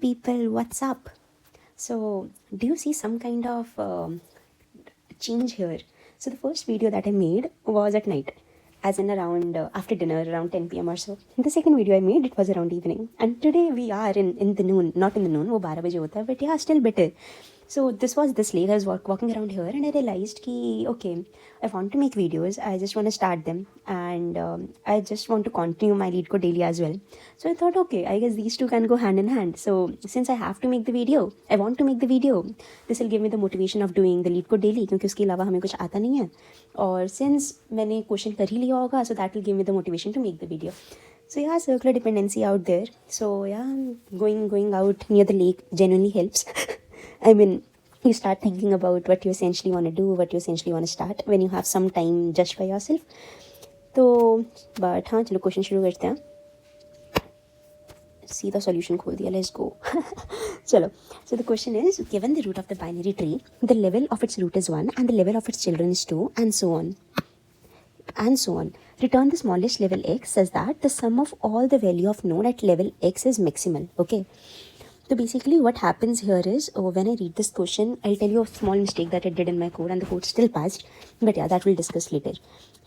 people, what's up? So, do you see some kind of change here? So, the first video that I made was at night, as in around after dinner, around 10 p.m. or so. The second video I made, it was around evening. And today we are in the noon, not in the noon, वो 12 बजे होता है, but yeah, still better. So this was this late. I was walking around here and I realized ki okay, I want to make videos. I just want to start them and I just want to continue my lead code daily as well. So I thought okay, I guess these two can go hand in hand. So since I have to make the video, I want to make the video. This will give me the motivation of doing the lead code daily क्योंकि उसके अलावा हमें कुछ आता नहीं है. और since मैंने क्वेश्चन कर ही लिया होगा, so that will give me the motivation to make the video. So yeah, circular dependency out there. So yeah, going out near the lake genuinely helps. I mean, you start thinking about what you essentially want to do, what you essentially want to start when you have some time just by yourself. तो but हाँ चलो question शुरू करते हैं. सीधा solution खोल दिया, let's go. चलो, so the question is, given the root of the binary tree, the level of its root is 1 and the level of its children is 2 and so on. And so on. Return the smallest level x says that the sum of all the value of node at level x is maximal. Okay. So basically what happens here is, when I read this question, I'll tell you a small mistake that I did in my code and the code still passed. But yeah, that we'll discuss later.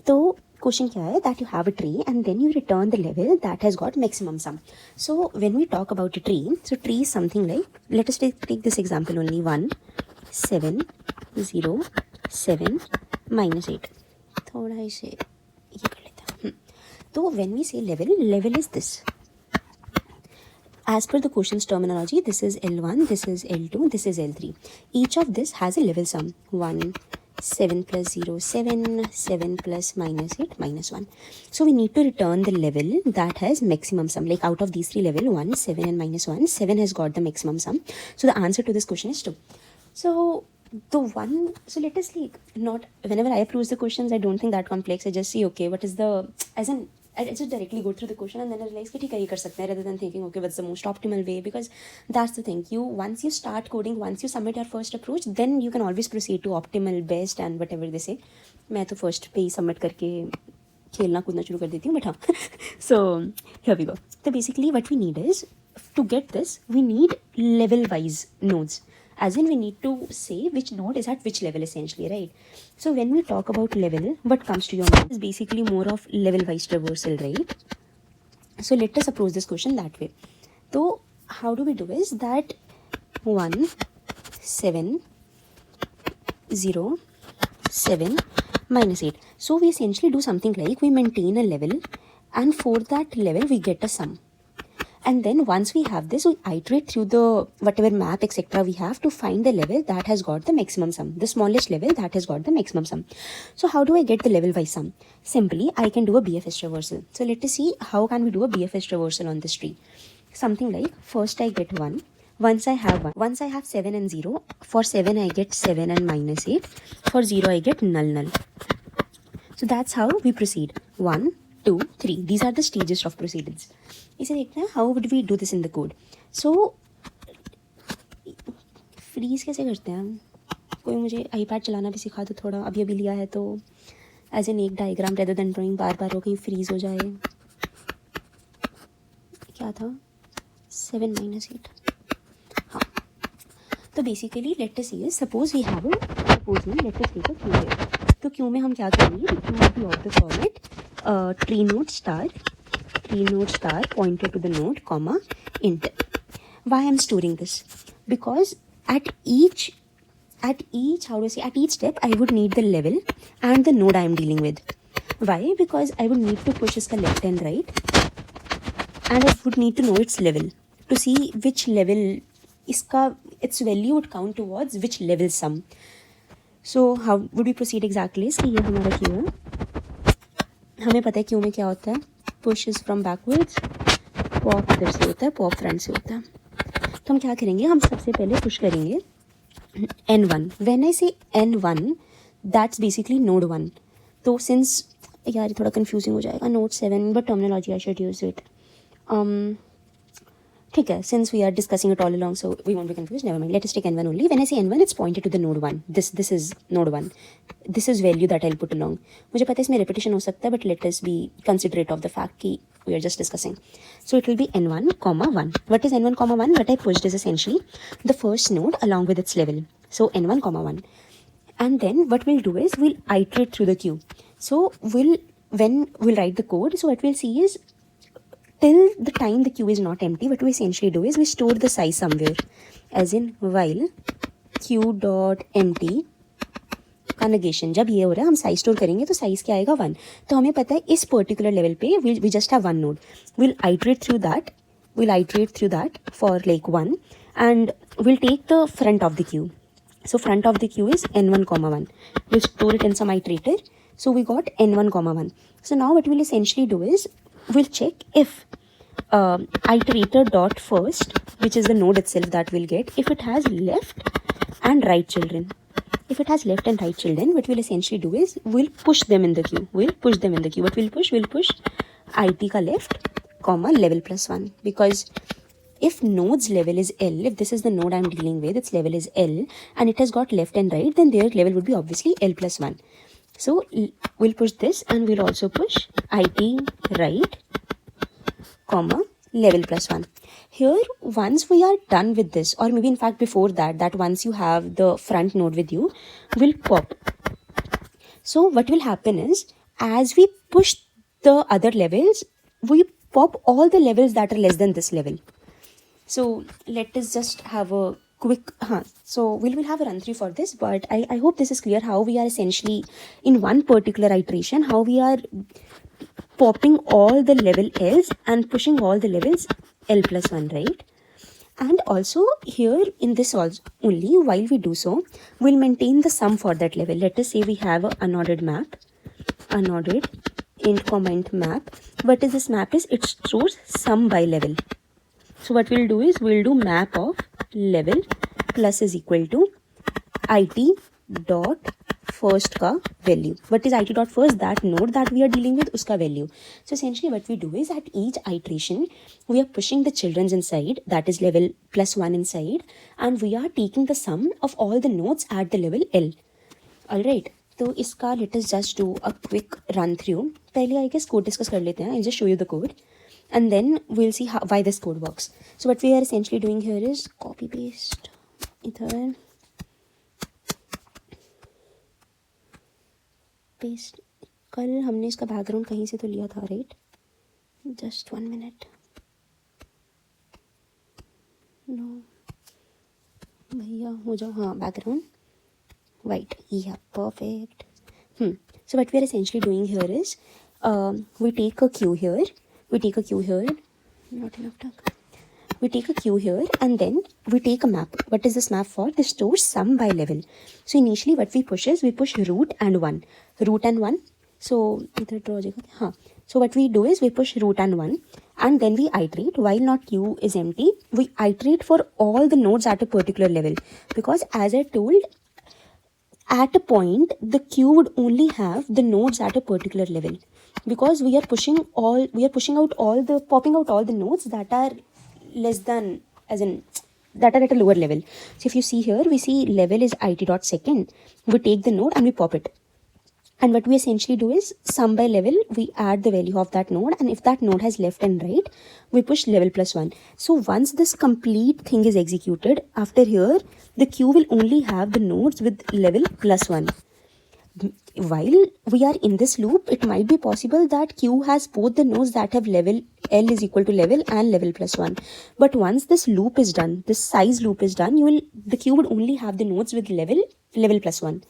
So question kya hai, that you have a tree and then you return the level that has got maximum sum. So when we talk about a tree, so tree is something like, let us take this example only, 1, 7, 0, 7, minus 8. थोड़ा इसे ये कर लेते हैं. तो when we say level is this. As per the question's terminology, this is L1, this is L2, this is L3. Each of this has a level sum. 1, 7 plus 0, 7, 7 plus minus 8, minus 1. So we need to return the level that has maximum sum. Like out of these three level, 1, 7 and minus 1, 7 has got the maximum sum. So the answer to this question is 2. So let us like, not, whenever I approach the questions, I don't think that complex. I just see, okay, what is the, I just directly go through the question and then I realize कि ठीक है ये कर सकते हैं, rather than thinking okay what's the most optimal way, because that's the thing, once you start coding, once you submit your first approach, then you can always proceed to optimal, best and whatever they say. मैं तो first पे ही submit करके खेलना कूदना शुरू कर देती हूँ, but हाँ. So here we go. So basically what we need is, to get this we need level wise nodes. As in we need to say which node is at which level essentially, right? So when we talk about level, what comes to your mind is basically more of level wise traversal, right? So let us approach this question that way. So how do we do is that 1, 7, 0, 7, minus 8. So we essentially do something like we maintain a level and for that level we get a sum. And then once we have this, we iterate through the whatever map, etc. we have to find the level that has got the maximum sum, the smallest level that has got the maximum sum. So how do I get the level wise sum? Simply, I can do a BFS traversal. So let us see how can we do a BFS traversal on this tree. Something like, first I get 1. Once I have 1, once I have 7 and 0, for 7 I get 7 and minus 8. For 0 I get null. So that's how we proceed. 1, 2, 3. These are the stages of proceedings. इसे देखना है, how would we do this in the code? So freeze कैसे करते हैं हम? कोई मुझे iPad चलाना भी सिखा दो थोड़ा, अभी लिया है तो एज एन एक डायग्राम rather than drawing बार हो कहीं फ्रीज हो जाए. क्या था? 7 minus 8. हाँ, तो basically let us see, suppose we have suppose में let us take a Q है. तो क्यू में हम क्या करेंगे, Q will be of the format tree node star pointed to the node comma int. Why I'm storing this? Because at each how do I say, at each step I would need the level and the node I am dealing with. Why? Because I would need to push इसका left and right and I would need to know its level to see which level इसका its value would count towards which level sum. So how would we proceed exactly? कि ये हमारा Q है, हमें पता है Q में क्या होता है, push is from backwards, pop इधर से होता है, पॉप फ्रंट से होता है. तो हम क्या करेंगे, हम सबसे पहले पुश करेंगे n1. व्हेन आई से n1, दैट्स बेसिकली नोड 1. तो सिंस यार ये थोड़ा कंफ्यूजिंग हो जाएगा, node 7 but terminology I should use it. ठीक है, since we are discussing it all along, so we won't be confused. Never mind. Let us take n1 only. When I say n1, it's pointed to the node 1. This is node 1. This is value that I'll put along. मुझे पता है इसमें repetition हो सकता है, but let us be considerate of the fact कि we are just discussing. So it will be n1, comma 1. What is n1, comma 1? What I pushed is essentially the first node along with its level. So n1, comma 1. And then what we'll do is we'll iterate through the queue. So when we'll write the code, so what we'll see is till the time the queue is not empty, what we essentially do is we store the size somewhere, as in while queue dot empty का negation. जब ये हो रहा है हम size store करेंगे तो size क्या आएगा 1. तो हमें पता है इस particular level पे we just have one node. We'll iterate through that for like 1 and we'll take the front of the queue. So front of the queue is n1 comma 1. We'll store it in some iterator. So we got n1 comma 1. So now what we'll essentially do is we'll check if iterator dot first, which is the node itself that we'll get, if it has left and right children. If it has left and right children, what we'll essentially do is we'll push them in the queue. What we'll push it ka left, comma level plus 1. Because if node's level is L, if this is the node I'm dealing with, its level is L and it has got left and right, then their level would be obviously L plus 1. So we'll push this and we'll also push it right, comma level plus 1. Here, once we are done with this, or maybe in fact before that once you have the front node with you, will pop. So what will happen is, as we push the other levels, we pop all the levels that are less than this level. So let us just have a quick, so we'll have a run through for this, but I hope this is clear how we are essentially in one particular iteration, how we are popping all the level L's and pushing all the levels L plus 1, right? And also here in this also only, while we do so, we'll maintain the sum for that level. Let us say we have a unordered map, unordered int comma int map. What is this map is? It stores sum by level. So what we'll do is we'll do map of level plus is equal to it dot first ka value. What is it dot first? That node that we are dealing with, uska value. So essentially what we do is at each iteration, we are pushing the children's inside, that is level plus 1 inside, and we are taking the sum of all the nodes at the level L. Alright. तो इसका let us just do a quick run through. पहले I guess code discuss कर लेते हैं. I'll just show you the code. And then we'll see why this code works. So what we are essentially doing here is copy paste इधर paste. कल हमने इसका background कहीं से तो लिया था, right? Just 1 minute. No. भैया हो जाओ. हाँ, background white. Yeah, perfect. So what we are essentially doing here is we take a queue here. Not enough talk. We take a queue here and then we take a map. What is this map for? This stores sum by level. So initially what we push is we push root and 1. So so what we do is we push root and 1 and then we iterate. While not queue is empty, we iterate for all the nodes at a particular level. Because as I told, at a point the queue would only have the nodes at a particular level. Because we are popping out all the nodes that are less than, as in that are at a lower level. So if you see here, we see level is it dot second. We take the node and we pop it. And what we essentially do is sum by level, we add the value of that node, and if that node has left and right, we push level plus 1. So once this complete thing is executed, after here, the queue will only have the nodes with level plus 1. While we are in this loop, it might be possible that queue has both the nodes that have level L is equal to level and level plus 1. But once this loop is done, this size loop is done, the queue would only have the nodes with level plus 1.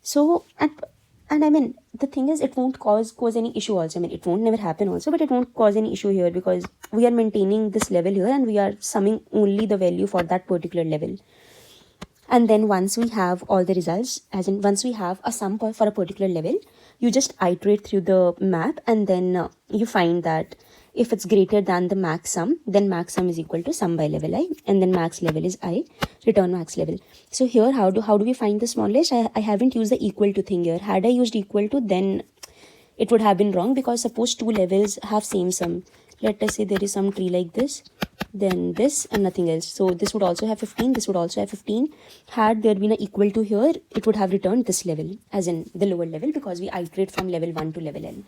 So, and I mean, the thing is, it won't cause any issue also. I mean, it won't never happen also, but it won't cause any issue here because we are maintaining this level here and we are summing only the value for that particular level. And then once we have all the results, as in once we have a sum for a particular level, you just iterate through the map and then you find that if it's greater than the max sum, then max sum is equal to sum by level I, and then max level is I, return max level. So here, how do we find the smallest? I haven't used the equal to thing here. Had I used equal to, then it would have been wrong because suppose two levels have same sum. Let us say there is some tree like this. then this, and nothing else. So this would also have 15, this would also have 15. Had there been a equal to here, it would have returned this level, as in the lower level, because we iterate from level 1 to level n.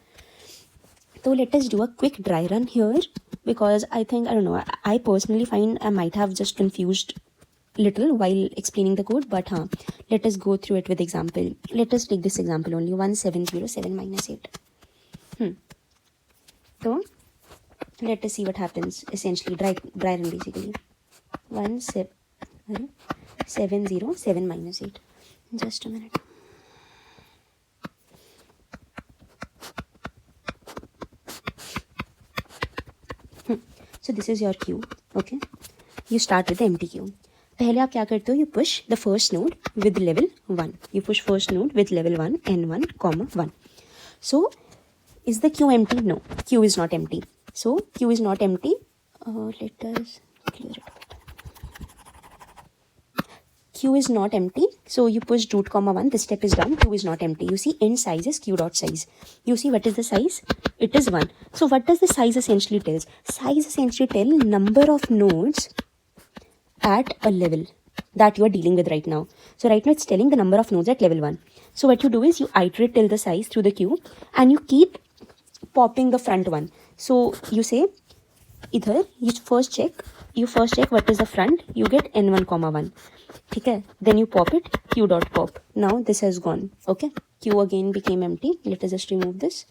So let us do a quick dry run here, because I think, I don't know, I personally find I might have just confused little while explaining the code, but let us go through it with example. Let us take this example only, 1707 minus 8. So let us see what happens. Essentially dry run basically. 707 minus 8. Just a minute. So this is your queue. Okay, you start with the empty queue. पहले आप क्या करते हो? You push the first node with level 1. You push first node with level 1, n1, comma 1. So is the queue empty? No, queue is not empty. So queue is not empty. Let us clear it. Queue is not empty. So you push root comma 1. This step is done. Queue is not empty. You see int size is q dot size. You see what is the size? It is 1. So what does the size essentially tell? Size essentially tell number of nodes at a level that you are dealing with right now. So right now it's telling the number of nodes at level 1. So what you do is you iterate till the size through the queue, and you keep popping the front one. So you say either you first check what is the front, you get n1 comma 1. Okay, then you pop it, q dot pop. Now this has gone. Okay, queue again became empty. Let us just remove this.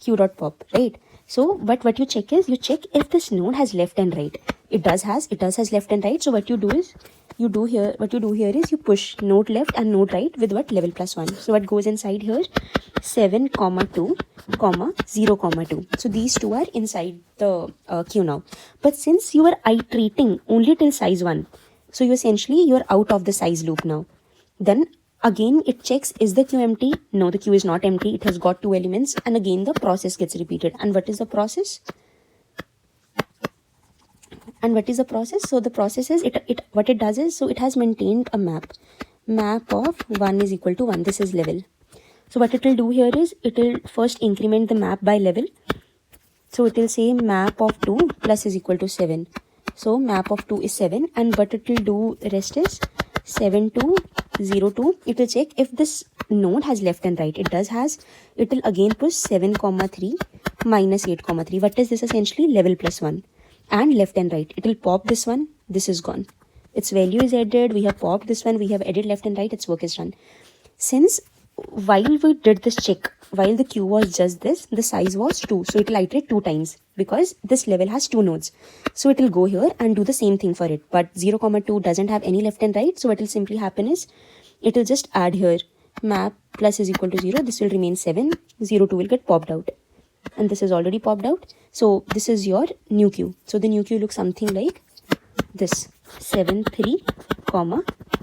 Q dot pop, right? So, but what you check is, you check if this node has left and right. It does has left and right. So what you do is, you push node left and node right with what? Level plus 1. So what goes inside here? 7, 2, 0, 2. So these two are inside the queue now. But since you are iterating only till size 1, so you're out of the size loop now. Then again it checks, is the queue empty? No, the queue is not empty. It has got 2 elements, and again the process gets repeated. And what is the process? So the process is, what it does is, so it has maintained a map of 1 is equal to 1. This is level. So what it will do here is, it will first increment the map by level. So it will say map of 2 plus is equal to 7. So map of 2 is 7, and what it will do rest is 7 to 0 2. It will check if this node has left and right. It does has. It will again push 7, 3 minus 8, 3. What is this essentially? Level plus 1 and left and right. It will pop this one. This is gone. Its value is added. We have popped this one. We have added left and right. Its work is done. Since while we did this check, while the queue was just this, the size was 2. So it will iterate 2 times because this level has 2 nodes. So it will go here and do the same thing for it. But 0, 2 doesn't have any left and right. So what will simply happen is, it will just add here map plus is equal to 0. This will remain 7. 0, 2 will get popped out. And this is already popped out. So this is your new queue. So the new queue looks something like this: 7, 3,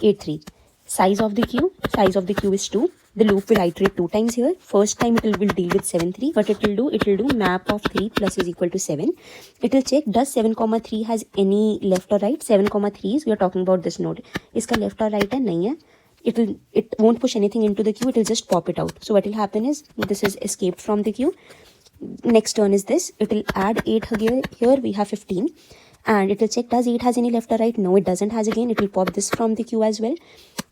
8, 3. Size of the queue is 2. The loop will iterate 2 times here. First time it will deal with 7, 3. What it will do? It will do map of 3 plus is equal to 7. It will check, does 7, 3 has any left or right? 7, 3 is, we are talking about this node. Iska left or right hai? Nahi hai. It won't push anything into the queue. It will just pop it out. So what will happen is, this is escaped from the queue. Next turn is this. It will add 8 here. Here we have 15. And it will check, does 8 has any left or right? No, it doesn't has again. It will pop this from the queue as well.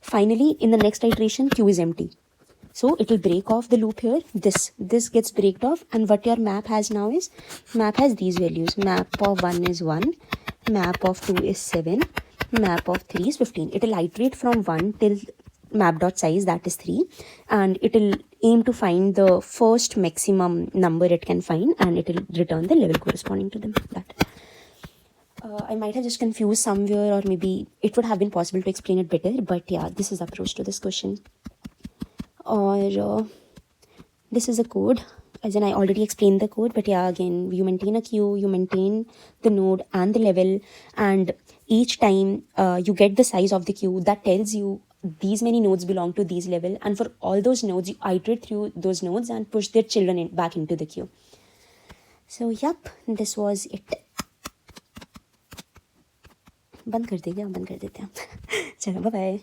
Finally, in the next iteration, queue is empty. So it will break off the loop here. This gets breaked off. And what your map has now is, map has these values. Map of 1 is 1. Map of 2 is 7. Map of 3 is 15. It will iterate from 1 till map.size, that is 3. And it will aim to find the first maximum number it can find. And it will return the level corresponding to them. That. I might have just confused somewhere, or maybe it would have been possible to explain it better. But yeah, this is the approach to this question. Or this is a code, as in I already explained the code, but yeah, again, you maintain a queue, you maintain the node and the level, and each time you get the size of the queue, that tells you these many nodes belong to these level, and for all those nodes you iterate through those nodes and push their children back into the queue. So yep, this was it. बंद कर देते हैं चलो bye bye.